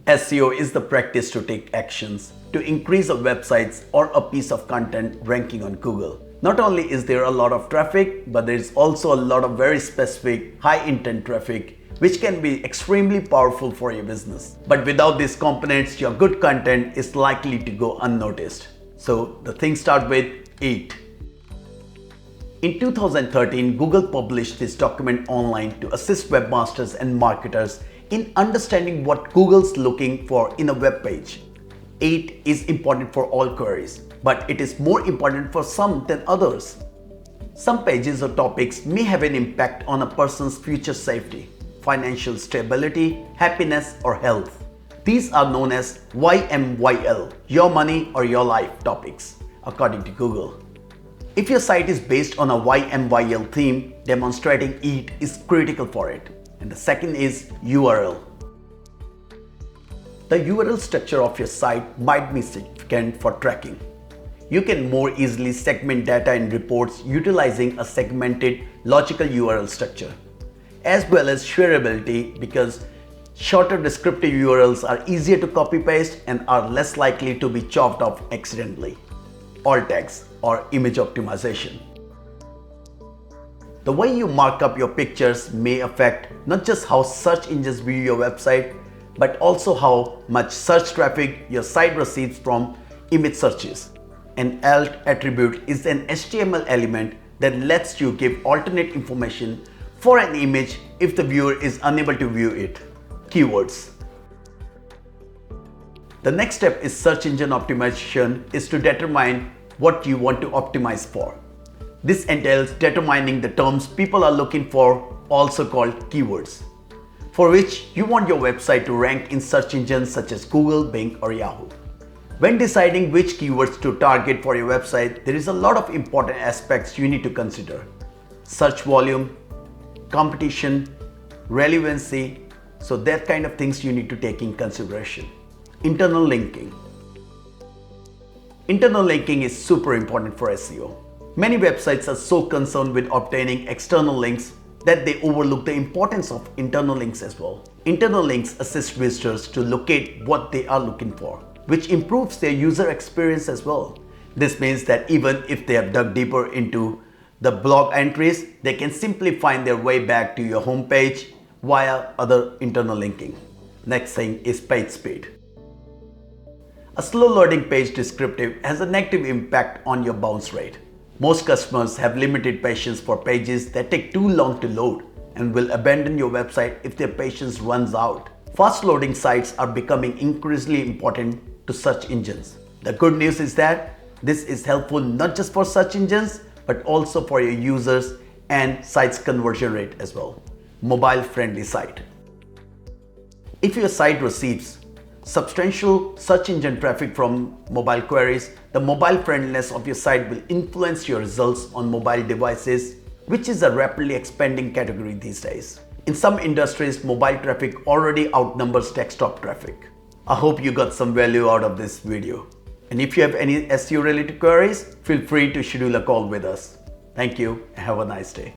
SEO is the practice to take actions to increase a website's or a piece of content ranking on Google. Not only is there a lot of traffic, but there is also a lot of very specific, high-intent traffic, which can be extremely powerful for your business. But without these components, your good content is likely to go unnoticed. So the things start with 8. In 2013, Google published this document online to assist webmasters and marketers in understanding what Google's looking for in a web page. 8 is important for all queries, but it is more important for some than others. Some pages or topics may have an impact on a person's future safety, financial stability, happiness, or health. These are known as YMYL, your money or your life topics, according to Google. If your site is based on a YMYL theme, demonstrating it is critical for it. And the second is URL. The URL structure of your site might be significant for tracking. You can more easily segment data in reports utilizing a segmented logical URL structure, as well as shareability, because shorter descriptive URLs are easier to copy-paste and are less likely to be chopped off accidentally. Alt tags or image optimization. The way you mark up your pictures may affect not just how search engines view your website, but also how much search traffic your site receives from image searches. An alt attribute is an HTML element that lets you give alternate information for an image if the viewer is unable to view it. Keywords. The next step is search engine optimization is to determine what you want to optimize for. This entails determining the terms people are looking for, also called keywords, for which you want your website to rank in search engines such as Google, Bing, or Yahoo. When deciding which keywords to target for your website, there is a lot of important aspects you need to consider. Search volume, competition, relevancy, so that kind of things you need to take in consideration. Internal linking. Internal linking is super important for SEO. Many websites are so concerned with obtaining external links that they overlook the importance of internal links as well. Internal links assist visitors to locate what they are looking for, which improves their user experience as well. This means that even if they have dug deeper into the blog entries, they can simply find their way back to your homepage via other internal linking. Next thing is page speed. A slow loading page descriptive has a negative impact on your bounce rate. Most customers have limited patience for pages that take too long to load and will abandon your website if their patience runs out. Fast loading sites are becoming increasingly important to search engines. The good news is that this is helpful not just for search engines, but also for your users and site's conversion rate as well. Mobile-friendly site. If your site receives substantial search engine traffic from mobile queries, the mobile friendliness of your site will influence your results on mobile devices, which is a rapidly expanding category these days. In some industries, mobile traffic already outnumbers desktop traffic. I hope you got some value out of this video. And if you have any SEO related queries, feel free to schedule a call with us. Thank you and have a nice day.